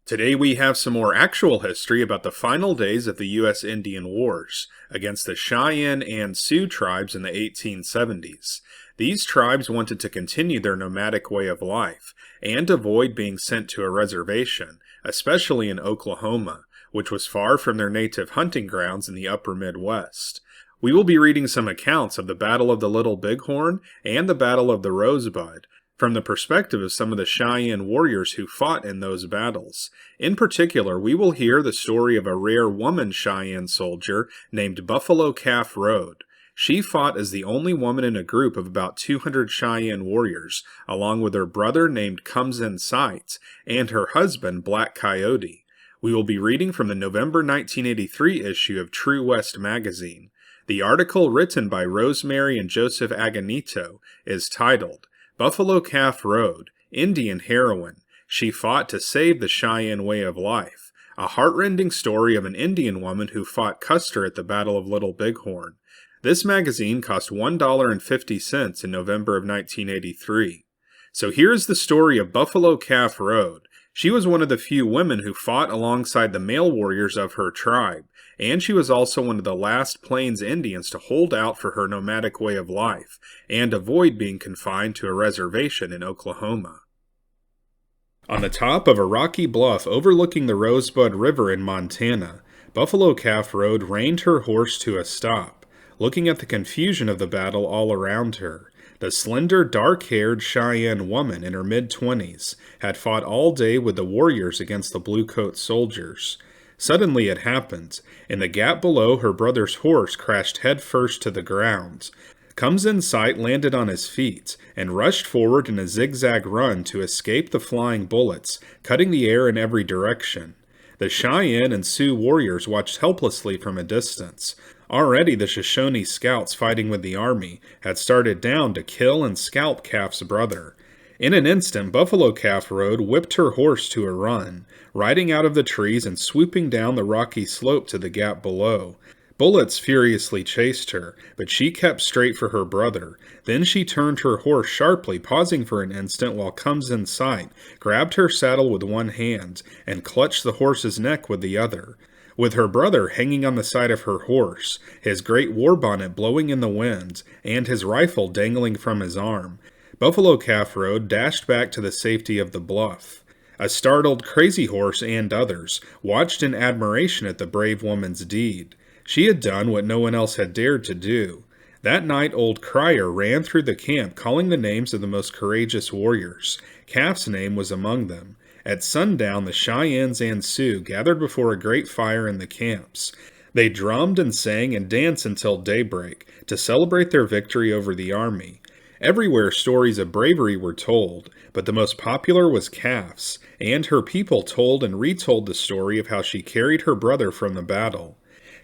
Today we have some more actual history about the final days of the U.S. Indian Wars against the Cheyenne and Sioux tribes in the 1870s. These tribes wanted to continue their nomadic way of life and avoid being sent to a reservation, especially in Oklahoma, which was far from their native hunting grounds in the upper Midwest. We will be reading some accounts of the Battle of the Little Bighorn and the Battle of the Rosebud, from the perspective of some of the Cheyenne warriors who fought in those battles. In particular, we will hear the story of a rare woman Cheyenne soldier named Buffalo Calf Road. She fought as the only woman in a group of about 200 Cheyenne warriors, along with her brother named Comes in Sight, and her husband Black Coyote. We will be reading from the November 1983 issue of True West magazine. The article, written by Rosemary and Joseph Agonito, is titled, Buffalo Calf Road, Indian Heroine. She fought to save the Cheyenne way of life. A heartrending story of an Indian woman who fought Custer at the Battle of Little Bighorn. This magazine cost $1.50 in November of 1983. So here's the story of Buffalo Calf Road. She was one of the few women who fought alongside the male warriors of her tribe, and she was also one of the last Plains Indians to hold out for her nomadic way of life and avoid being confined to a reservation in Oklahoma. On the top of a rocky bluff overlooking the Rosebud River in Montana, Buffalo Calf Road reined her horse to a stop, looking at the confusion of the battle all around her. The slender, dark-haired Cheyenne woman in her mid-20s had fought all day with the warriors against the bluecoat soldiers. Suddenly it happened. In the gap below, her brother's horse crashed headfirst to the ground. Comes in Sight landed on his feet and rushed forward in a zigzag run to escape the flying bullets, cutting the air in every direction. The Cheyenne and Sioux warriors watched helplessly from a distance. Already the Shoshone scouts fighting with the army had started down to kill and scalp Calf's brother. In an instant, Buffalo Calf Road whipped her horse to a run, riding out of the trees and swooping down the rocky slope to the gap below. Bullets furiously chased her, but she kept straight for her brother. Then she turned her horse sharply, pausing for an instant while Comes in Sight grabbed her saddle with one hand and clutched the horse's neck with the other. With her brother hanging on the side of her horse, his great war bonnet blowing in the wind, and his rifle dangling from his arm, Buffalo Calf Road dashed back to the safety of the bluff. A startled Crazy Horse and others watched in admiration at the brave woman's deed. She had done what no one else had dared to do. That night Old Crier ran through the camp calling the names of the most courageous warriors. Calf's name was among them. At sundown, the Cheyennes and Sioux gathered before a great fire in the camps. They drummed and sang and danced until daybreak to celebrate their victory over the army. Everywhere stories of bravery were told, but the most popular was Calf's, and her people told and retold the story of how she carried her brother from the battle.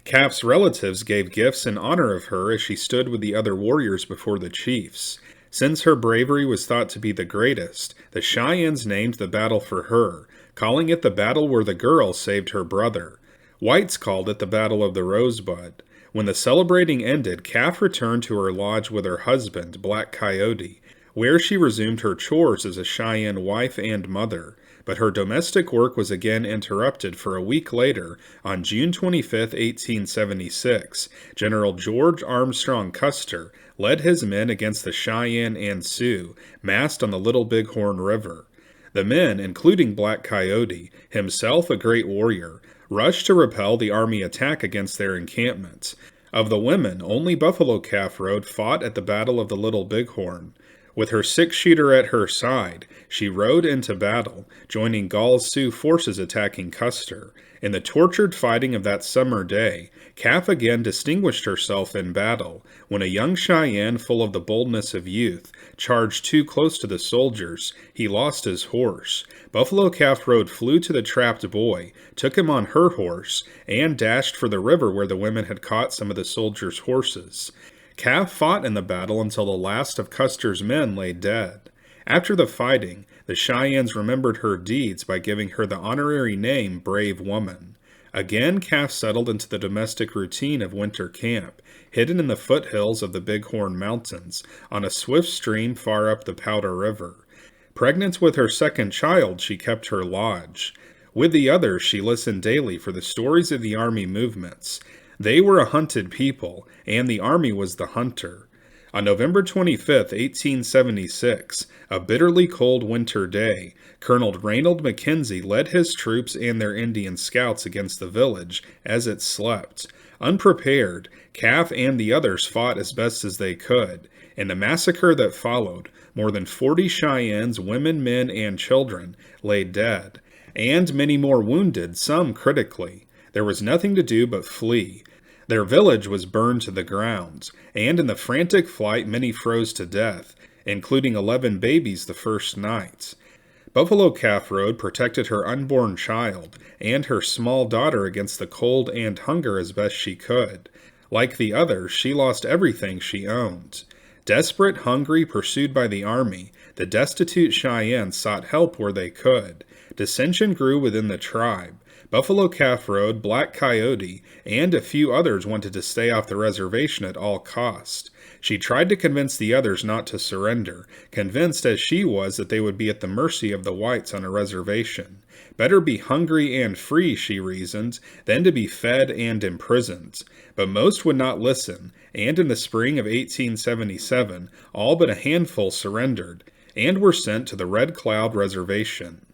Calf's relatives gave gifts in honor of her as she stood with the other warriors before the chiefs. Since her bravery was thought to be the greatest, the Cheyennes named the battle for her, calling it the battle where the girl saved her brother. Whites called it the Battle of the Rosebud. When the celebrating ended, Calf returned to her lodge with her husband, Black Coyote, where she resumed her chores as a Cheyenne wife and mother. But her domestic work was again interrupted for a week later, on June 25, 1876, General George Armstrong Custer led his men against the Cheyenne and Sioux, massed on the Little Bighorn River. The men, including Black Coyote, himself a great warrior, rushed to repel the army attack against their encampment. Of the women, only Buffalo Calf Road fought at the Battle of the Little Bighorn. With her six-shooter at her side, she rode into battle, joining Gall's Sioux forces attacking Custer. In the tortured fighting of that summer day, Calf again distinguished herself in battle, when a young Cheyenne full of the boldness of youth charged too close to the soldiers. He lost his horse. Buffalo Calf Road flew to the trapped boy, took him on her horse, and dashed for the river where the women had caught some of the soldiers' horses. Calf fought in the battle until the last of Custer's men lay dead. After the fighting, the Cheyennes remembered her deeds by giving her the honorary name Brave Woman. Again, Calf settled into the domestic routine of winter camp, hidden in the foothills of the Bighorn Mountains, on a swift stream far up the Powder River. Pregnant with her second child, she kept her lodge. With the others, she listened daily for the stories of the army movements. They were a hunted people, and the army was the hunter. On November 25, 1876, a bitterly cold winter day, Colonel Reynold Mackenzie led his troops and their Indian scouts against the village as it slept. Unprepared, Calf and the others fought as best as they could. In the massacre that followed, more than 40 Cheyennes, women, men, and children, lay dead, and many more wounded, some critically. There was nothing to do but flee. Their village was burned to the ground, and in the frantic flight many froze to death, including 11 babies the first night. Buffalo Calf Road protected her unborn child and her small daughter against the cold and hunger as best she could. Like the others, she lost everything she owned. Desperate, hungry, pursued by the army, the destitute Cheyennes sought help where they could. Dissension grew within the tribe. Buffalo Calf Road, Black Coyote, and a few others wanted to stay off the reservation at all cost. She tried to convince the others not to surrender, convinced as she was that they would be at the mercy of the whites on a reservation. Better be hungry and free, she reasoned, than to be fed and imprisoned. But most would not listen, and in the spring of 1877, all but a handful surrendered, and were sent to the Red Cloud Reservation.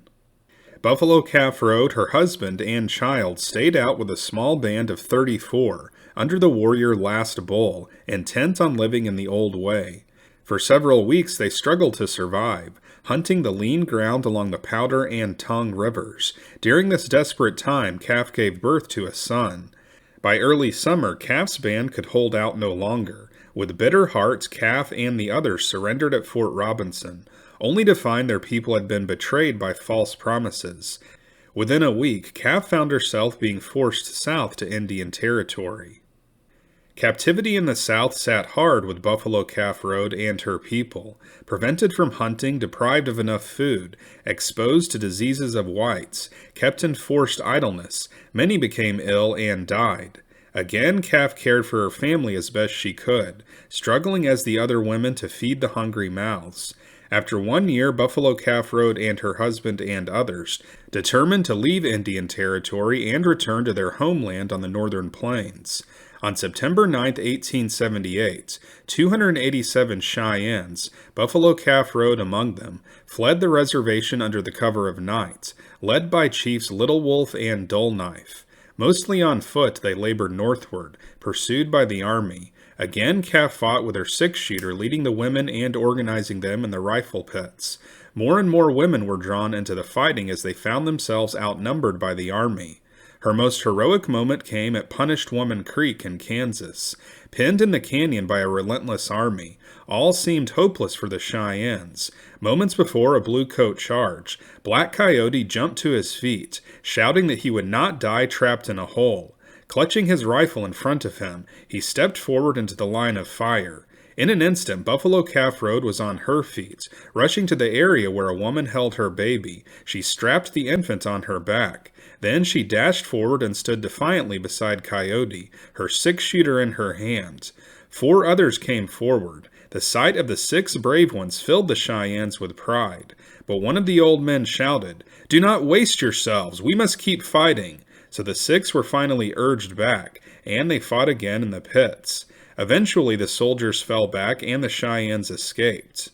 Buffalo Calf Road, her husband, and child stayed out with a small band of 34, under the warrior Last Bull, intent on living in the old way. For several weeks they struggled to survive, hunting the lean ground along the Powder and Tongue rivers. During this desperate time, Calf gave birth to a son. By early summer, Calf's band could hold out no longer. With bitter hearts, Calf and the others surrendered at Fort Robinson, only to find their people had been betrayed by false promises. Within a week, Calf found herself being forced south to Indian Territory. Captivity in the South sat hard with Buffalo Calf Road and her people. Prevented from hunting, deprived of enough food, exposed to diseases of whites, kept in forced idleness, many became ill and died. Again, Calf cared for her family as best she could, struggling as the other women to feed the hungry mouths. After 1 year, Buffalo Calf Road and her husband and others determined to leave Indian Territory and return to their homeland on the northern plains. On September 9, 1878, 287 Cheyennes, Buffalo Calf Road among them, fled the reservation under the cover of night, led by Chiefs Little Wolf and Dull Knife. Mostly on foot, they labored northward, pursued by the army. Again, Calf fought with her six-shooter, leading the women and organizing them in the rifle pits. More and more women were drawn into the fighting as they found themselves outnumbered by the army. Her most heroic moment came at Punished Woman Creek in Kansas. Pinned in the canyon by a relentless army, all seemed hopeless for the Cheyennes. Moments before a blue coat charge, Black Coyote jumped to his feet, shouting that he would not die trapped in a hole. Clutching his rifle in front of him, he stepped forward into the line of fire. In an instant, Buffalo Calf Road was on her feet, rushing to the area where a woman held her baby. She strapped the infant on her back. Then she dashed forward and stood defiantly beside Coyote, her six-shooter in her hand. 4 others came forward. The sight of the 6 brave ones filled the Cheyennes with pride. But one of the old men shouted, "Do not waste yourselves, we must keep fighting." So the 6 were finally urged back, and they fought again in the pits. Eventually the soldiers fell back and the Cheyennes escaped.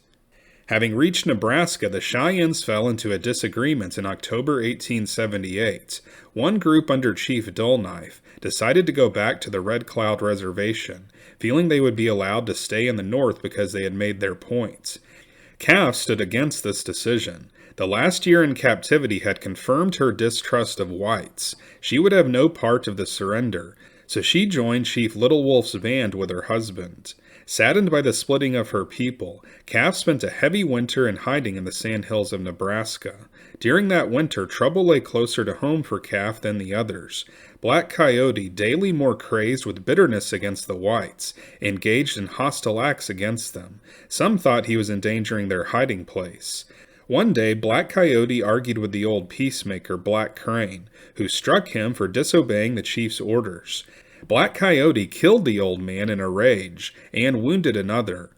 Having reached Nebraska, the Cheyennes fell into a disagreement in October 1878. One group under Chief Dull Knife decided to go back to the Red Cloud Reservation, feeling they would be allowed to stay in the north because they had made their point. Calf stood against this decision. The last year in captivity had confirmed her distrust of whites. She would have no part of the surrender, so she joined Chief Little Wolf's band with her husband. Saddened by the splitting of her people, Calf spent a heavy winter in hiding in the sandhills of Nebraska. During that winter, trouble lay closer to home for Calf than the others. Black Coyote, daily more crazed with bitterness against the whites, engaged in hostile acts against them. Some thought he was endangering their hiding place. One day, Black Coyote argued with the old peacemaker, Black Crane, who struck him for disobeying the chief's orders. Black Coyote killed the old man in a rage, and wounded another.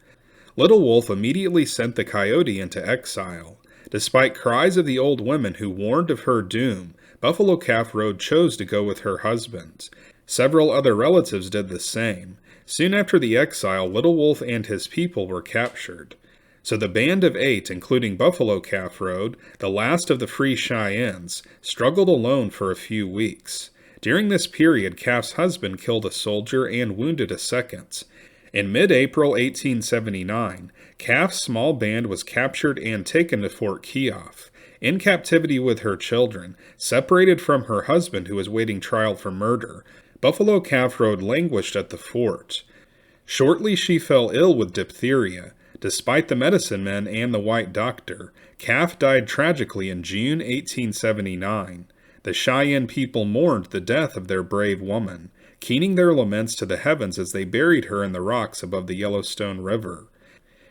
Little Wolf immediately sent the coyote into exile. Despite cries of the old women who warned of her doom, Buffalo Calf Road chose to go with her husband. Several other relatives did the same. Soon after the exile, Little Wolf and his people were captured. So the band of 8, including Buffalo Calf Road, the last of the Free Cheyennes, struggled alone for a few weeks. During this period, Calf's husband killed a soldier and wounded a second. In mid-April 1879, Calf's small band was captured and taken to Fort Keogh. In captivity with her children, separated from her husband who was waiting trial for murder, Buffalo Calf Road languished at the fort. Shortly she fell ill with diphtheria. Despite the medicine men and the white doctor, Calf died tragically in June 1879. The Cheyenne people mourned the death of their brave woman, keening their laments to the heavens as they buried her in the rocks above the Yellowstone River.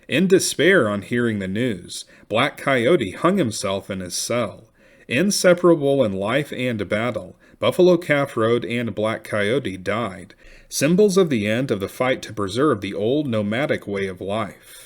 In despair on hearing the news, Black Coyote hung himself in his cell. Inseparable in life and battle, Buffalo Calf Road and Black Coyote died, symbols of the end of the fight to preserve the old nomadic way of life.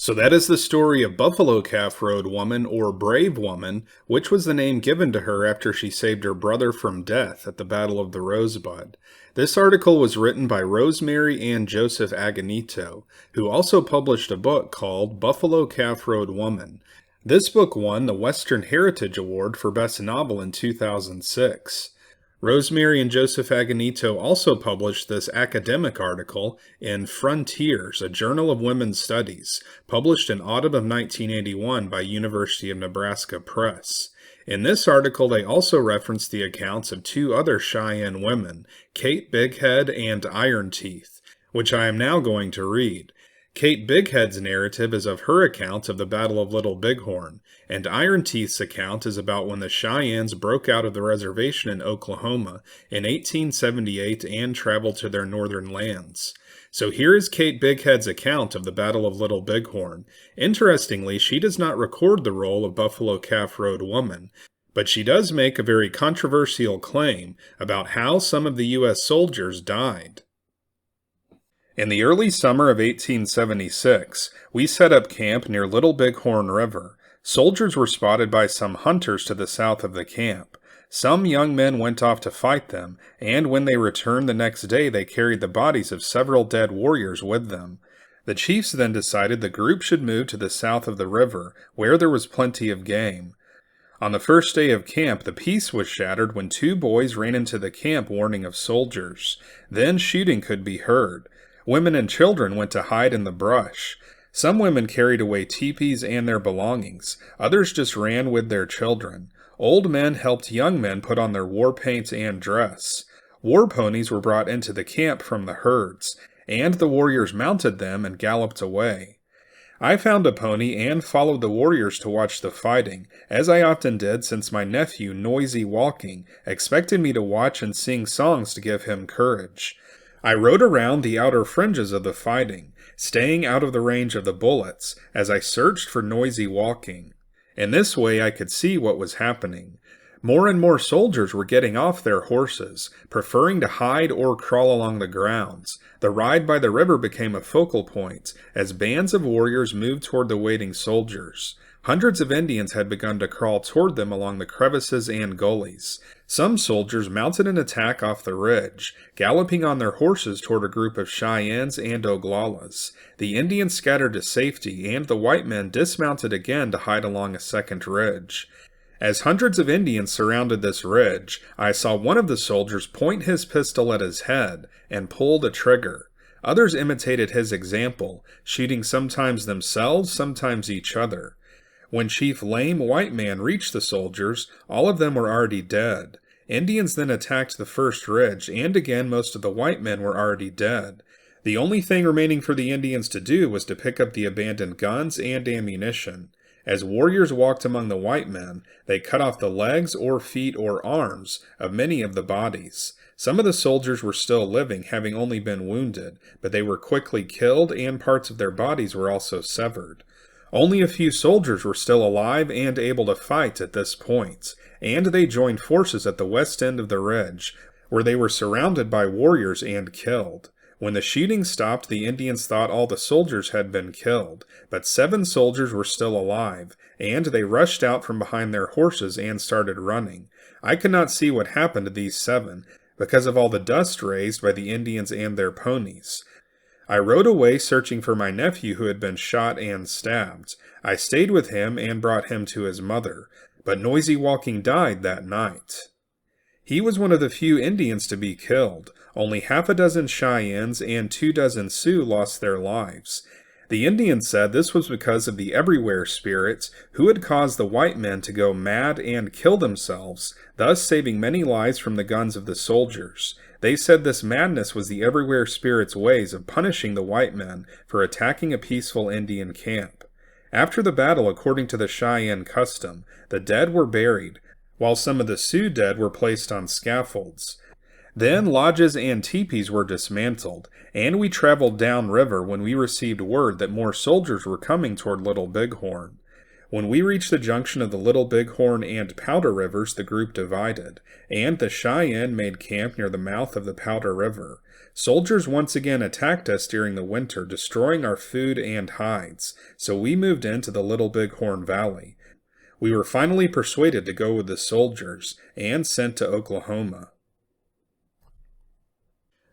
So that is the story of Buffalo Calf Road Woman, or Brave Woman, which was the name given to her after she saved her brother from death at the Battle of the Rosebud. This article was written by Rosemary and Joseph Agonito, who also published a book called Buffalo Calf Road Woman. This book won the Western Heritage Award for Best Novel in 2006. Rosemary and Joseph Agonito also published this academic article in Frontiers, a journal of women's studies, published in autumn of 1981 by University of Nebraska Press. In this article, they also referenced the accounts of 2 other Cheyenne women, Kate Bighead and Iron Teeth, which I am now going to read. Kate Bighead's narrative is of her account of the Battle of Little Bighorn, and Iron Teeth's account is about when the Cheyennes broke out of the reservation in Oklahoma in 1878 and traveled to their northern lands. So here is Kate Bighead's account of the Battle of Little Bighorn. Interestingly, she does not record the role of Buffalo Calf Road Woman, but she does make a very controversial claim about how some of the U.S. soldiers died. In the early summer of 1876, we set up camp near Little Bighorn River. Soldiers were spotted by some hunters to the south of the camp. Some young men went off to fight them, and when they returned the next day they carried the bodies of several dead warriors with them. The chiefs then decided the group should move to the south of the river, where there was plenty of game. On the first day of camp, the peace was shattered when 2 boys ran into the camp warning of soldiers. Then shooting could be heard. Women and children went to hide in the brush. Some women carried away teepees and their belongings. Others just ran with their children. Old men helped young men put on their war paint and dress. War ponies were brought into the camp from the herds, and the warriors mounted them and galloped away. I found a pony and followed the warriors to watch the fighting, as I often did since my nephew, Noisy Walking, expected me to watch and sing songs to give him courage. I rode around the outer fringes of the fighting, staying out of the range of the bullets, as I searched for Noisy Walking. In this way I could see what was happening. More and more soldiers were getting off their horses, preferring to hide or crawl along the grounds. The ride by the river became a focal point, as bands of warriors moved toward the waiting soldiers. Hundreds of Indians had begun to crawl toward them along the crevices and gullies. Some soldiers mounted an attack off the ridge, galloping on their horses toward a group of Cheyennes and Oglalas. The Indians scattered to safety, and the white men dismounted again to hide along a second ridge. As hundreds of Indians surrounded this ridge, I saw one of the soldiers point his pistol at his head and pull the trigger. Others imitated his example, shooting sometimes themselves, sometimes each other. When Chief Lame White Man reached the soldiers, all of them were already dead. Indians then attacked the first ridge, and again most of the white men were already dead. The only thing remaining for the Indians to do was to pick up the abandoned guns and ammunition. As warriors walked among the white men, they cut off the legs or feet or arms of many of the bodies. Some of the soldiers were still living, having only been wounded, but they were quickly killed and parts of their bodies were also severed. Only a few soldiers were still alive and able to fight at this point, and they joined forces at the west end of the ridge, where they were surrounded by warriors and killed. When the shooting stopped, the Indians thought all the soldiers had been killed, but 7 soldiers were still alive, and they rushed out from behind their horses and started running. I could not see what happened to these 7, because of all the dust raised by the Indians and their ponies. I rode away searching for my nephew who had been shot and stabbed. I stayed with him and brought him to his mother, but Noisy Walking died that night. He was one of the few Indians to be killed. Only half a dozen Cheyennes and 24 Sioux lost their lives. The Indians said this was because of the everywhere spirits who had caused the white men to go mad and kill themselves, thus saving many lives from the guns of the soldiers. They said this madness was the everywhere spirits' ways of punishing the white men for attacking a peaceful Indian camp. After the battle, according to the Cheyenne custom, the dead were buried, while some of the Sioux dead were placed on scaffolds. Then lodges and teepees were dismantled, and we traveled downriver when we received word that more soldiers were coming toward Little Bighorn. When we reached the junction of the Little Bighorn and Powder Rivers, the group divided, and the Cheyenne made camp near the mouth of the Powder River. Soldiers once again attacked us during the winter, destroying our food and hides, so we moved into the Little Bighorn Valley. We were finally persuaded to go with the soldiers, and sent to Oklahoma.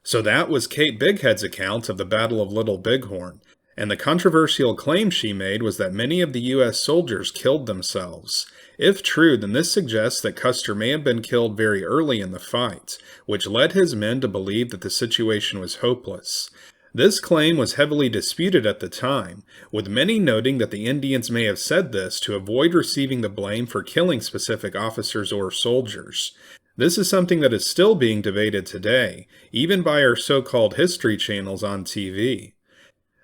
So that was Kate Bighead's account of the Battle of Little Bighorn, and the controversial claim she made was that many of the U.S. soldiers killed themselves. If true, then this suggests that Custer may have been killed very early in the fight, which led his men to believe that the situation was hopeless. This claim was heavily disputed at the time, with many noting that the Indians may have said this to avoid receiving the blame for killing specific officers or soldiers. This is something that is still being debated today, even by our so-called history channels on TV.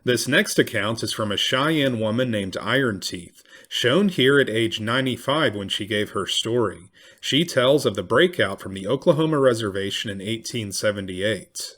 This next account is from a Cheyenne woman named Iron Teeth, shown here at age 95 when she gave her story. She tells of the breakout from the Oklahoma Reservation in 1878.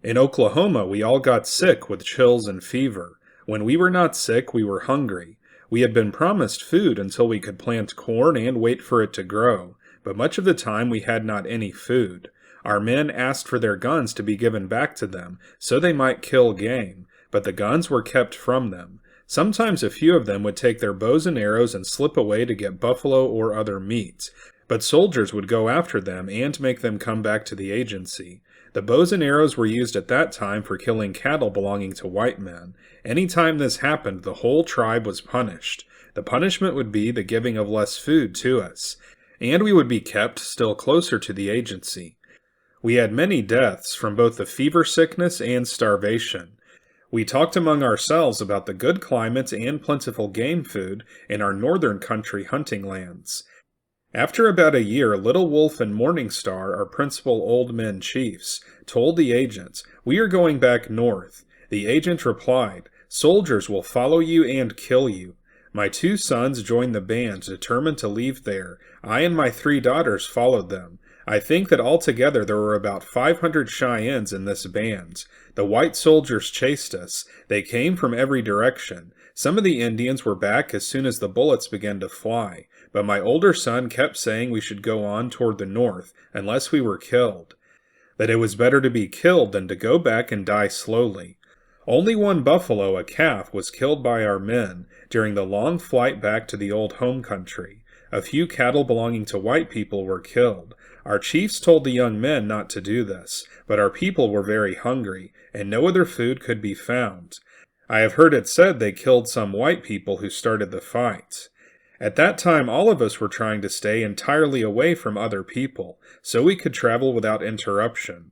In Oklahoma, we all got sick with chills and fever. When we were not sick, we were hungry. We had been promised food until we could plant corn and wait for it to grow, but much of the time we had not any food. Our men asked for their guns to be given back to them, so they might kill game, but the guns were kept from them. Sometimes a few of them would take their bows and arrows and slip away to get buffalo or other meat, but soldiers would go after them and make them come back to the agency. The bows and arrows were used at that time for killing cattle belonging to white men. Any time this happened, the whole tribe was punished. The punishment would be the giving of less food to us, and we would be kept still closer to the agency. We had many deaths from both the fever sickness and starvation. We talked among ourselves about the good climate and plentiful game food in our northern country hunting lands. After about a year, Little Wolf and Morning Star, our principal old men chiefs, told the agent, "We are going back north." The agent replied, "Soldiers will follow you and kill you." My 2 sons joined the band, determined to leave there. I and my 3 daughters followed them. I think that altogether there were about 500 Cheyennes in this band. The white soldiers chased us. They came from every direction. Some of the Indians were back as soon as the bullets began to fly, but my older son kept saying we should go on toward the north unless we were killed. That it was better to be killed than to go back and die slowly. Only one buffalo, a calf, was killed by our men during the long flight back to the old home country. A few cattle belonging to white people were killed. Our chiefs told the young men not to do this, but our people were very hungry, and no other food could be found. I have heard it said they killed some white people who started the fight. At that time, all of us were trying to stay entirely away from other people, so we could travel without interruption.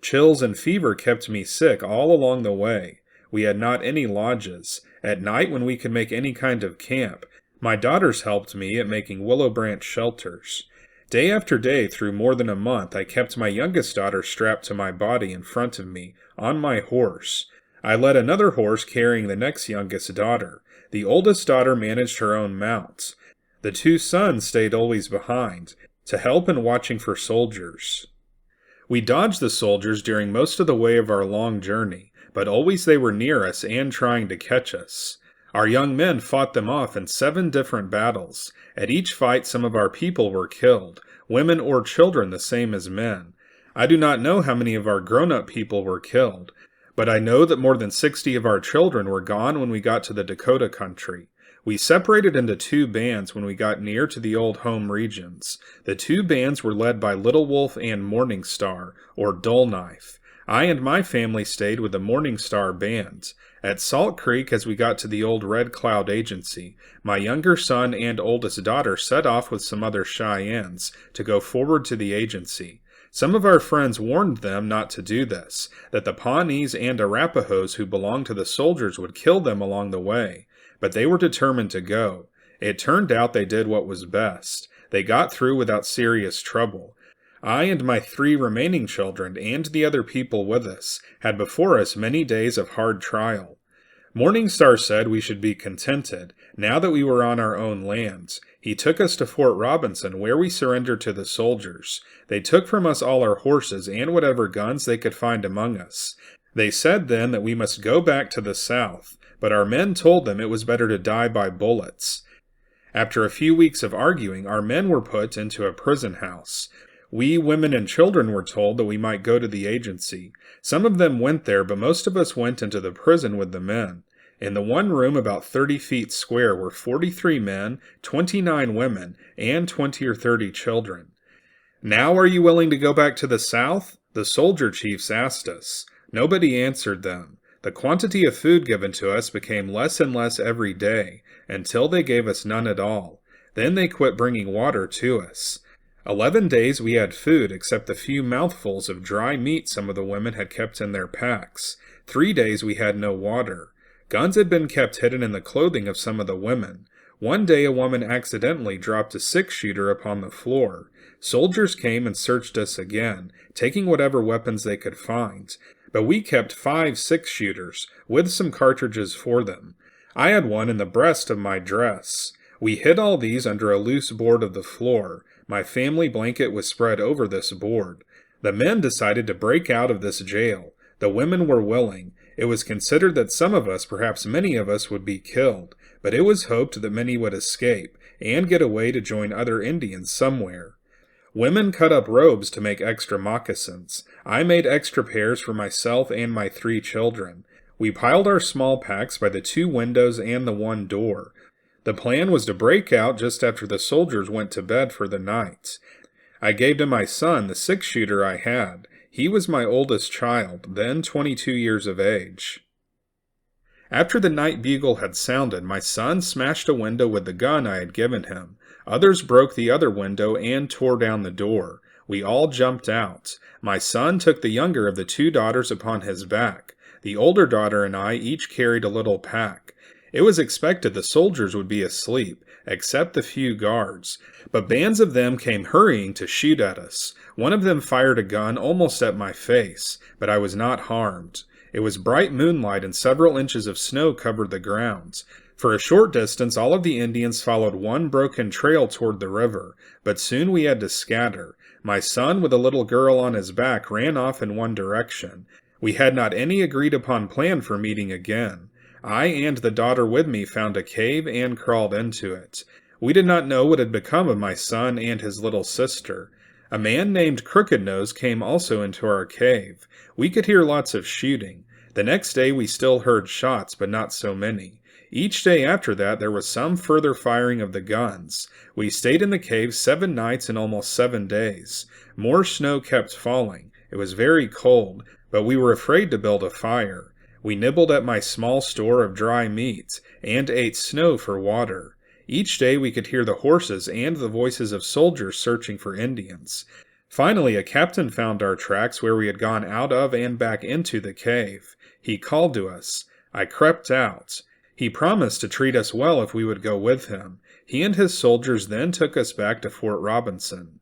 Chills and fever kept me sick all along the way. We had not any lodges. At night, when we could make any kind of camp, my daughters helped me at making willow branch shelters. Day after day, through more than a month, I kept my youngest daughter strapped to my body in front of me, on my horse. I led another horse carrying the next youngest daughter. The oldest daughter managed her own mount. The 2 sons stayed always behind, to help in watching for soldiers. We dodged the soldiers during most of the way of our long journey, but always they were near us and trying to catch us. Our young men fought them off in 7 different battles. At each fight some of our people were killed, women or children the same as men. I do not know how many of our grown-up people were killed, but I know that more than 60 of our children were gone when we got to the Dakota country. We separated into two bands when we got near to the old home regions. The two bands were led by Little Wolf and Morning Star, or Dull Knife. I and my family stayed with the Morning Star band. At Salt Creek, as we got to the old Red Cloud Agency, my younger son and oldest daughter set off with some other Cheyennes to go forward to the agency. Some of our friends warned them not to do this, that the Pawnees and Arapahoes who belonged to the soldiers would kill them along the way, but they were determined to go. It turned out they did what was best. They got through without serious trouble. I and my 3 remaining children, and the other people with us, had before us many days of hard trial. Morning Star said we should be contented, now that we were on our own lands. He took us to Fort Robinson, where we surrendered to the soldiers. They took from us all our horses and whatever guns they could find among us. They said then that we must go back to the south, but our men told them it was better to die by bullets. After a few weeks of arguing, our men were put into a prison house. We, women, and children were told that we might go to the agency. Some of them went there, but most of us went into the prison with the men. In the one room about 30 feet square were 43 men, 29 women, and 20 or 30 children. "Now are you willing to go back to the south?" the soldier chiefs asked us. Nobody answered them. The quantity of food given to us became less and less every day, until they gave us none at all. Then they quit bringing water to us. 11 days we had food except the few mouthfuls of dry meat some of the women had kept in their packs. 3 days we had no water. Guns had been kept hidden in the clothing of some of the women. One day a woman accidentally dropped a 6-shooter upon the floor. Soldiers came and searched us again, taking whatever weapons they could find. But we kept 5 6-shooters, with some cartridges for them. I had one in the breast of my dress. We hid all these under a loose board of the floor. My family blanket was spread over this board. The men decided to break out of this jail. The women were willing. It was considered that some of us, perhaps many of us, would be killed, but it was hoped that many would escape and get away to join other Indians somewhere. Women cut up robes to make extra moccasins. I made extra pairs for myself and my 3 children. We piled our small packs by the 2 windows and the 1 door. The plan was to break out just after the soldiers went to bed for the night. I gave to my son the 6-shooter I had. He was my oldest child, then 22 years of age. After the night bugle had sounded, my son smashed a window with the gun I had given him. Others broke the other window and tore down the door. We all jumped out. My son took the younger of the 2 daughters upon his back. The older daughter and I each carried a little pack. It was expected the soldiers would be asleep, except the few guards, but bands of them came hurrying to shoot at us. One of them fired a gun almost at my face, but I was not harmed. It was bright moonlight and several inches of snow covered the ground. For a short distance, all of the Indians followed one broken trail toward the river, but soon we had to scatter. My son, with a little girl on his back, ran off in one direction. We had not any agreed-upon plan for meeting again. I and the daughter with me found a cave and crawled into it. We did not know what had become of my son and his little sister. A man named Crooked Nose came also into our cave. We could hear lots of shooting. The next day we still heard shots, but not so many. Each day after that there was some further firing of the guns. We stayed in the cave 7 nights and almost 7 days. More snow kept falling. It was very cold, but we were afraid to build a fire. We nibbled at my small store of dry meat, and ate snow for water. Each day we could hear the horses and the voices of soldiers searching for Indians. Finally, a captain found our tracks where we had gone out of and back into the cave. He called to us. I crept out. He promised to treat us well if we would go with him. He and his soldiers then took us back to Fort Robinson.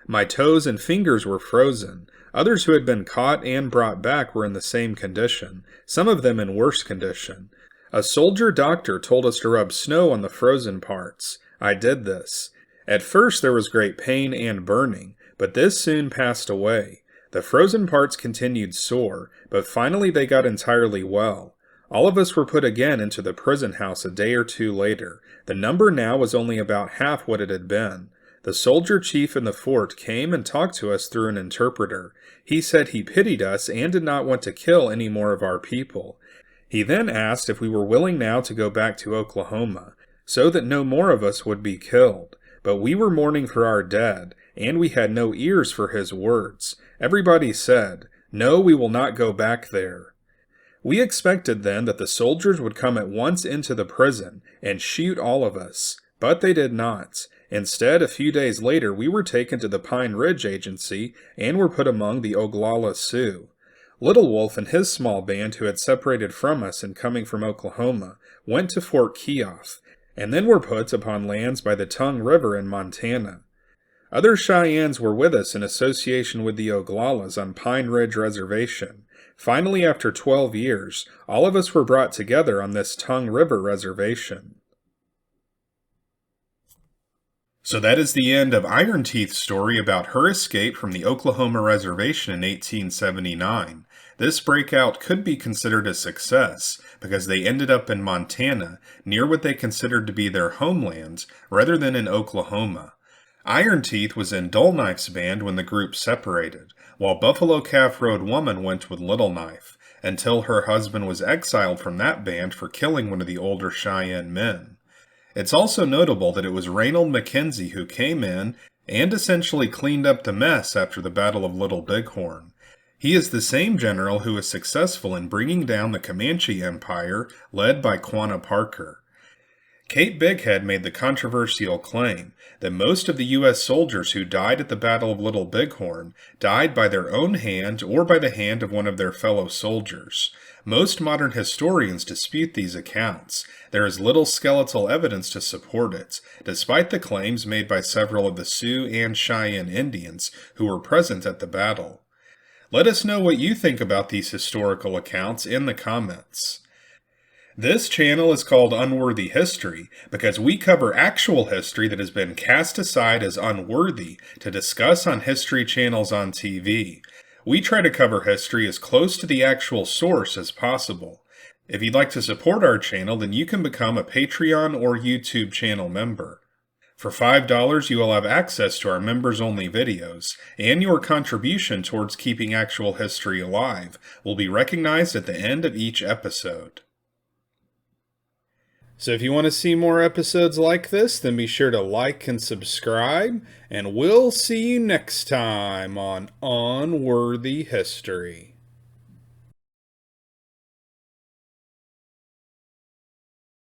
My toes and fingers were frozen. Others who had been caught and brought back were in the same condition, some of them in worse condition. A soldier doctor told us to rub snow on the frozen parts. I did this. At first there was great pain and burning, but this soon passed away. The frozen parts continued sore, but finally they got entirely well. All of us were put again into the prison house a day or 2 later. The number now was only about half what it had been. The soldier chief in the fort came and talked to us through an interpreter. He said he pitied us and did not want to kill any more of our people. He then asked if we were willing now to go back to Oklahoma, so that no more of us would be killed. But we were mourning for our dead, and we had no ears for his words. Everybody said, "No, we will not go back there." We expected then that the soldiers would come at once into the prison and shoot all of us, but they did not. Instead, a few days later, we were taken to the Pine Ridge Agency and were put among the Oglala Sioux. Little Wolf and his small band, who had separated from us and coming from Oklahoma, went to Fort Keough, and then were put upon lands by the Tongue River in Montana. Other Cheyennes were with us in association with the Oglalas on Pine Ridge Reservation. Finally, after 12 years, all of us were brought together on this Tongue River Reservation. So that is the end of Iron Teeth's story about her escape from the Oklahoma Reservation in 1879. This breakout could be considered a success because they ended up in Montana, near what they considered to be their homeland, rather than in Oklahoma. Iron Teeth was in Dull Knife's band when the group separated, while Buffalo Calf Road Woman went with Little Knife, until her husband was exiled from that band for killing one of the older Cheyenne men. It's also notable that it was Reynold McKenzie who came in and essentially cleaned up the mess after the Battle of Little Bighorn. He is the same general who was successful in bringing down the Comanche Empire led by Quanah Parker. Kate Bighead made the controversial claim that most of the U.S. soldiers who died at the Battle of Little Bighorn died by their own hand or by the hand of one of their fellow soldiers. Most modern historians dispute these accounts. There is little skeletal evidence to support it, despite the claims made by several of the Sioux and Cheyenne Indians who were present at the battle. Let us know what you think about these historical accounts in the comments. This channel is called Unworthy History because we cover actual history that has been cast aside as unworthy to discuss on history channels on TV. We try to cover history as close to the actual source as possible. If you'd like to support our channel, then you can become a Patreon or YouTube channel member. For $5, you will have access to our members-only videos, and your contribution towards keeping actual history alive will be recognized at the end of each episode. So if you want to see more episodes like this, then be sure to like and subscribe, and we'll see you next time on Unworthy History.